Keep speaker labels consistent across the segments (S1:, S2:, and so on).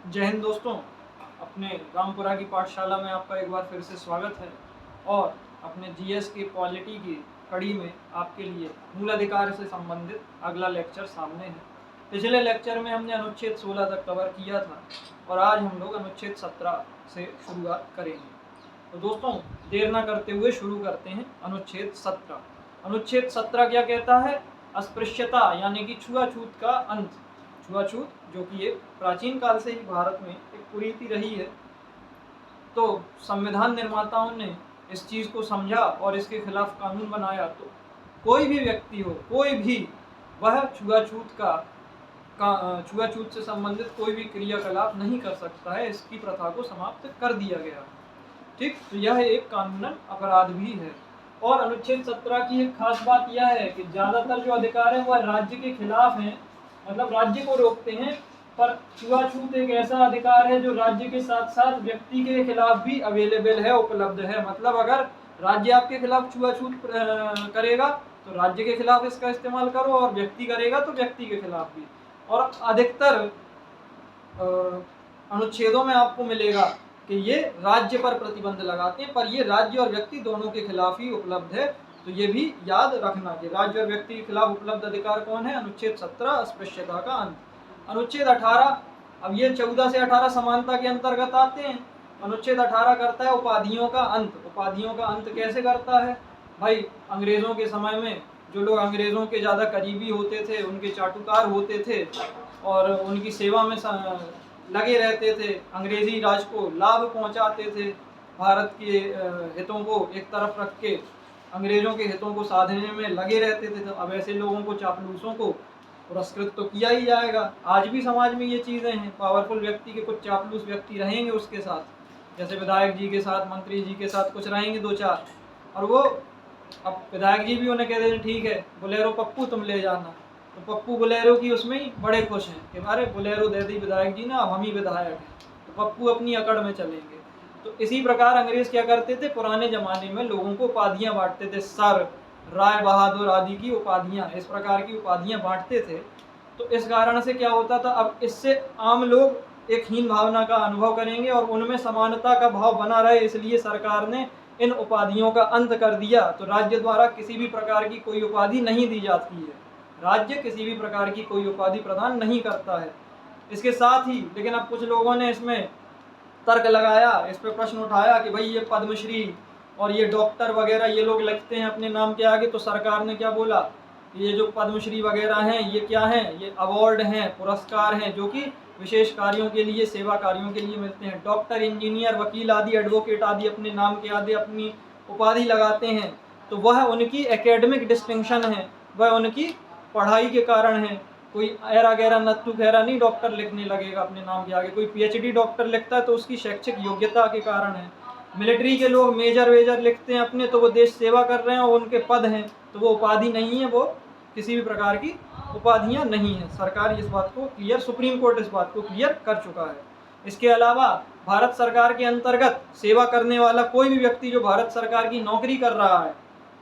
S1: जय हिंद दोस्तों। अपने रामपुरा की पाठशाला में आपका एक बार फिर से स्वागत है और अपने जीएस की पॉलिटी की कड़ी में आपके लिए मूल अधिकार से संबंधित अगला लेक्चर सामने है। पिछले लेक्चर में हमने अनुच्छेद 16 तक कवर किया था और आज हम लोग अनुच्छेद 17 से शुरुआत करेंगे। तो दोस्तों, देर ना करते हुए शुरू करते हैं। अनुच्छेद 17। अनुच्छेद 17 क्या कहता है? अस्पृश्यता यानी कि छुआछूत का अंत। छुआछूत जो कि एक प्राचीन काल से ही भारत में एक कुरीति रही है, तो संविधान निर्माताओं ने इस चीज़ को समझा और इसके खिलाफ कानून बनाया। तो कोई भी व्यक्ति हो, कोई भी, वह छुआछूत से संबंधित कोई भी क्रियाकलाप नहीं कर सकता है। इसकी प्रथा को समाप्त कर दिया गया। ठीक, तो यह एक कानूनन अपराध भी है। और अनुच्छेद 17 की एक खास बात यह है कि ज़्यादातर जो अधिकार है वह राज्य के खिलाफ हैं, मतलब राज्य को रोकते हैं। पर छुआछूत एक ऐसा अधिकार है जो राज्य के साथ साथ व्यक्ति के खिलाफ भी अवेलेबल है, उपलब्ध है। मतलब अगर राज्य आपके खिलाफ छुआछूत करेगा तो राज्य के खिलाफ इसका इस्तेमाल करो, और व्यक्ति करेगा तो व्यक्ति के खिलाफ भी। और अधिकतर अनुच्छेदों में आपको मिलेगा कि ये राज्य पर प्रतिबंध लगाते हैं, पर ये राज्य और व्यक्ति दोनों के खिलाफ ही उपलब्ध है। तो ये भी याद रखना कि राज्य और व्यक्ति के खिलाफ उपलब्ध अधिकार कौन है? अनुच्छेद 17, अस्पृश्यता का अंत। अनुच्छेद 18, अब ये 14 से 18 समानता के अंतर्गत आते हैं। अनुच्छेद 18 करता है उपाधियों का अंत। उपाधियों का अंत कैसे करता है भाई? अंग्रेजों के समय में जो लोग अंग्रेजों के ज़्यादा करीबी होते थे, उनके चाटुकार होते थे और उनकी सेवा में लगे रहते थे, अंग्रेजी राज को लाभ पहुंचाते थे, भारत के हितों को एक तरफ रख के अंग्रेजों के हितों को साधने में लगे रहते थे। तो अब ऐसे लोगों को, चापलूसों को पुरस्कृत तो किया ही जाएगा। आज भी समाज में ये चीज़ें हैं। पावरफुल व्यक्ति के कुछ चापलूस व्यक्ति रहेंगे उसके साथ, जैसे विधायक जी के साथ, मंत्री जी के साथ कुछ रहेंगे दो चार, और वो अब विधायक जी भी उन्हें कह देते ठीक है बोलेरो पप्पू तुम ले जाना, तो पप्पू बोलेरो की उसमें ही बड़े खुश हैं कि अरे बोलेरो दे दी विधायक जी ने, अब हम ही विधायक हैं, तो पप्पू अपनी अकड़ में चलेंगे। तो इसी प्रकार अंग्रेज क्या करते थे? पुराने जमाने में लोगों को उपाधियां बांटते थे, सर, राय बहादुर आदि की उपाधियां, इस प्रकार की उपाधियां बांटते थे। तो इस कारण से क्या होता था, अब इससे आम लोग एक हीन भावना का अनुभव करेंगे और उनमें समानता का भाव बना रहे, इसलिए सरकार ने इन उपाधियों का अंत कर दिया। तो राज्य द्वारा किसी भी प्रकार की कोई उपाधि नहीं दी जाती है। राज्य किसी भी प्रकार की कोई उपाधि प्रदान नहीं करता है। इसके साथ ही लेकिन अब कुछ लोगों ने इसमें तर्क लगाया, इस पर प्रश्न उठाया कि भाई ये पद्मश्री और ये डॉक्टर वगैरह ये लोग लिखते हैं अपने नाम के आगे, तो सरकार ने क्या बोला, ये जो पद्मश्री वगैरह हैं ये क्या हैं? ये अवार्ड हैं, पुरस्कार हैं जो कि विशेष कार्यों के लिए, सेवा कार्यों के लिए मिलते हैं। डॉक्टर, इंजीनियर, वकील आदि, एडवोकेट आदि अपने नाम के आगे अपनी उपाधि लगाते हैं, तो वह उनकी एकेडमिक डिस्टिंक्शन है, वह उनकी पढ़ाई के कारण है। कोई ऐरा गैरा नत्थु खैरा नहीं डॉक्टर लिखने लगेगा अपने नाम के आगे। कोई पीएचडी डॉक्टर लिखता है तो उसकी शैक्षिक योग्यता के कारण है। मिलिट्री के लोग मेजर वेजर लिखते हैं अपने, तो वो देश सेवा कर रहे हैं और उनके पद हैं, तो वो उपाधि नहीं है, वो किसी भी प्रकार की उपाधियां नहीं है। सरकार इस बात को क्लियर, सुप्रीम कोर्ट इस बात को क्लियर कर चुका है। इसके अलावा भारत सरकार के अंतर्गत सेवा करने वाला कोई भी व्यक्ति जो भारत सरकार की नौकरी कर रहा है,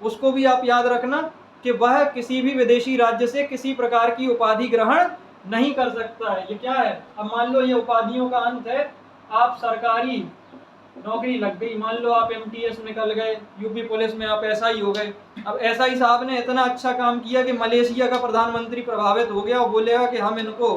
S1: उसको भी आप याद रखना कि वह किसी भी विदेशी राज्य से किसी प्रकार की उपाधि ग्रहण नहीं कर सकता है। ये क्या है? अब मान लो ये उपाधियों का अंत है, आप सरकारी नौकरी लग गई, मान लो आप एमटीएस निकल गए, यूपी पुलिस में आप एसआई हो गए। अब एसआई साहब ने इतना अच्छा काम किया कि मलेशिया का प्रधानमंत्री प्रभावित हो गया और बोलेगा कि हम इनको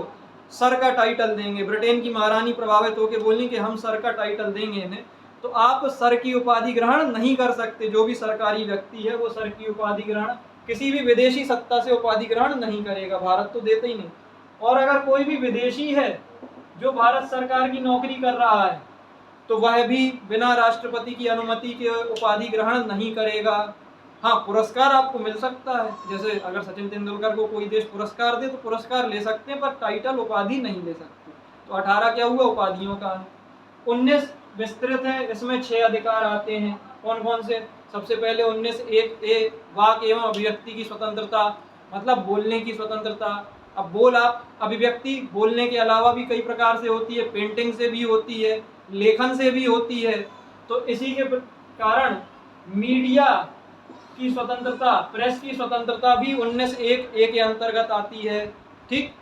S1: सर का टाइटल देंगे। ब्रिटेन की महारानी प्रभावित होकर बोली कि हम सर का टाइटल देंगे इन्हें, तो आप सर की उपाधि ग्रहण नहीं कर सकते। जो भी सरकारी व्यक्ति है वो सर की उपाधि ग्रहण किसी भी विदेशी सत्ता से उपाधि ग्रहण नहीं करेगा, भारत तो देते ही नहीं। और अगर कोई भी विदेशी है जो भारत सरकार की नौकरी कर रहा है, तो वह भी बिना राष्ट्रपति की अनुमति के उपाधि ग्रहण नहीं करेगा। हाँ, पुरस्कार आपको मिल सकता है, जैसे अगर सचिन तेंदुलकर को कोई देश पुरस्कार दे तो पुरस्कार ले सकते हैं, पर टाइटल, उपाधि नहीं ले सकते। तो 18 क्या हुआ? उपाधियों का। 19 विस्तृत है, इसमें 6 अधिकार आते हैं। कौन कौन से? सबसे पहले 19(1)(a) वाक एवं अभिव्यक्ति की स्वतंत्रता, मतलब बोलने की स्वतंत्रता। अब बोल, आप अभिव्यक्ति बोलने के अलावा भी कई प्रकार से होती है, पेंटिंग से भी होती है, लेखन से भी होती है। तो इसी के कारण मीडिया की स्वतंत्रता, प्रेस की स्वतंत्रता भी 19(1)(a) के अंतर्गत आती है। ठीक,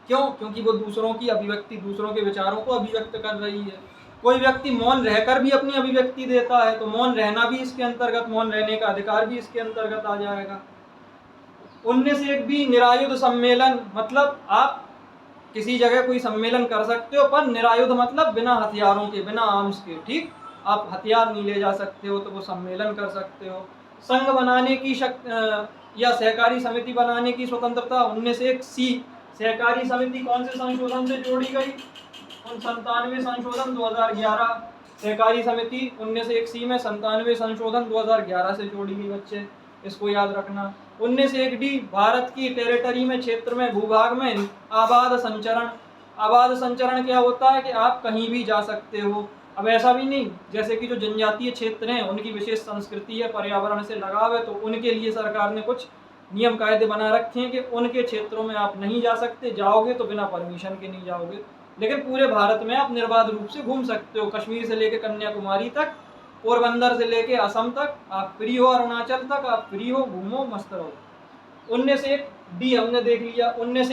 S1: क्यों? क्योंकि वो दूसरों की अभिव्यक्ति, दूसरों के विचारों को अभिव्यक्त कर रही है। कोई व्यक्ति मौन रहकर भी अपनी अभिव्यक्ति देता है तो मौन रहना भी इसके अंतर्गत, मौन रहने का अधिकार भी इसके अंतर्गत आ जाएगा। 19 भी निरायुध सम्मेलन, मतलब आप किसी जगह कोई सम्मेलन कर सकते हो, पर निरायुध मतलब बिना हथियारों के, बिना आर्म्स के, ठीक। आप हथियार नहीं ले जा सकते हो तो वो सम्मेलन कर सकते हो। संघ बनाने की या सहकारी समिति बनाने की स्वतंत्रता 19 सी। सहकारी समिति कौन से संशोधन से जोड़ी गई? 97 संशोधन 2011। सहकारी समिति 19 सी में 97 संशोधन 2011 से जोड़ी गई बच्चे, इसको याद रखना। 19 डी भारत की टेरिटरी में, क्षेत्र में, भूभाग में आबाद संचरण। आबाद संचरण क्या होता है कि आप कहीं भी जा सकते हो। अब ऐसा भी नहीं, जैसे कि जो जनजातीय क्षेत्र हैं उनकी विशेष संस्कृति है, पर्यावरण से लगाव है, तो उनके लिए सरकार ने कुछ नियम कायदे बना रखे हैं कि उनके क्षेत्रों में आप नहीं जा सकते, जाओगे तो बिना परमिशन के नहीं जाओगे। लेकिन पूरे भारत में आप निर्बाध रूप से घूम सकते हो, कश्मीर से लेकर कन्याकुमारी तक, पोरबंदर से लेके असम तक आप फ्री हो, अरुणाचल तक आप फ्री हो, घूमो, मस्त रहो। 19 डी हमने देख लिया। 19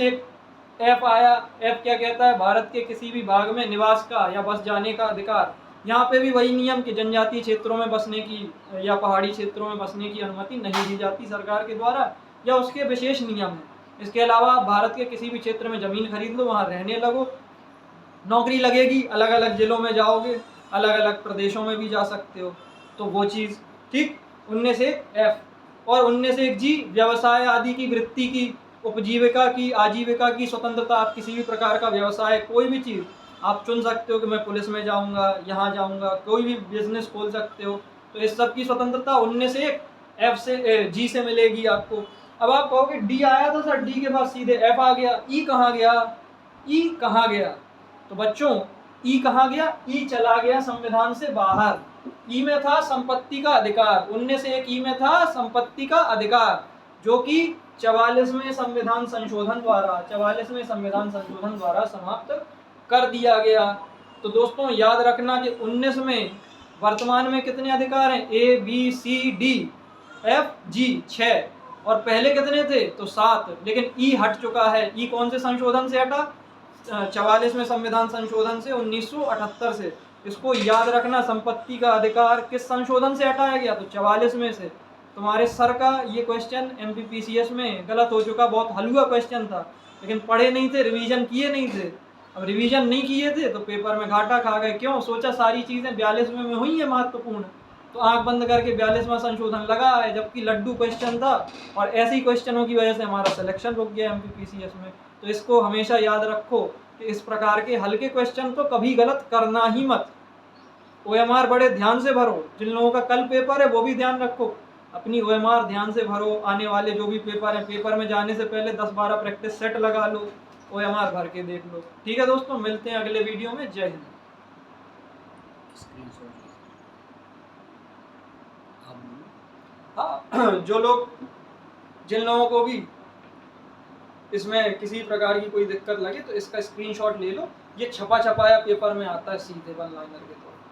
S1: एफ आया। एफ क्या कहता है? भारत के किसी भी भाग में निवास का या बस जाने का अधिकार। यहाँ पे भी वही नियम कि जनजातीय क्षेत्रों में बसने की या पहाड़ी क्षेत्रों में बसने की अनुमति नहीं दी जाती सरकार के द्वारा, या उसके विशेष नियम हैं। इसके अलावा भारत के किसी भी क्षेत्र में जमीन खरीद लो, वहाँ रहने लगो, नौकरी लगेगी, अलग अलग जिलों में जाओगे, अलग अलग प्रदेशों में भी जा सकते हो, तो वो चीज़, ठीक। 19 एफ। और 19 जी व्यवसाय आदि की, वृत्ति की, उपजीविका की, आजीविका की स्वतंत्रता। आप किसी भी प्रकार का व्यवसाय, कोई भी चीज़ आप चुन सकते हो कि मैं पुलिस में जाऊंगा, यहाँ जाऊंगा, कोई भी बिजनेस खोल सकते हो, तो इस सब की स्वतंत्रता 19 एफ से जी से मिलेगी आपको। अब आप कहोगे डी आया था सर, डी के बाद सीधे एफ आ गया, ई कहाँ गया? ई कहाँ गया? तो बच्चों ई कहाँ गया? ई चला गया संविधान से बाहर। ई में था संपत्ति का अधिकार, 19 ई में था संपत्ति का अधिकार, जो कि 44वें संविधान संशोधन द्वारा, 44वें संविधान संशोधन द्वारा समाप्त कर दिया गया। तो दोस्तों याद रखना कि 19 में वर्तमान में कितने अधिकार हैं? A B C D F G 6, और पहले कितने थे? तो 7, लेकिन ई हट चुका है। ई कौन से संशोधन से हटा? 44वें संविधान संशोधन से, 1978 से। इसको याद रखना, संपत्ति का अधिकार किस संशोधन से हटाया गया? तो 44वें से। तुम्हारे सर का ये क्वेश्चन एमपीपीसीएस में गलत हो चुका, बहुत हलवा क्वेश्चन था, लेकिन पढ़े नहीं थे, रिवीजन किए नहीं थे। अब रिवीजन नहीं किए थे तो पेपर में घाटा खा गए। क्यों? सोचा सारी चीज़ें 42वें में हुई है महत्वपूर्ण, तो आंख बंद करके 42वां संशोधन लगा है, जबकि लड्डू क्वेश्चन था, और ऐसे ही क्वेश्चनों की वजह से हमारा सिलेक्शन रुक गया एमपीपीसीएस में। तो इसको हमेशा याद रखो कि इस प्रकार के हल्के क्वेश्चन तो कभी गलत करना ही मत। ओएमआर बड़े ध्यान से भरो, जिन लोगों का कल पेपर है वो भी ध्यान रखो, अपनी ओएमआर ध्यान से भरो। आने वाले जो भी पेपर हैं, पेपर में जाने से पहले 10-12 प्रैक्टिस सेट लगा लो, ओएमआर भर के देख लो। ठीक है दोस्तों, मिलते हैं अगले वीडियो में। जय हिंद। हाँ, जो लोग, जिन लोगों को भी इसमें किसी प्रकार की कोई दिक्कत लगे तो इसका स्क्रीनशॉट ले लो, ये छपा छपाया पेपर में आता है सीधे वन लाइनर के तौर पर।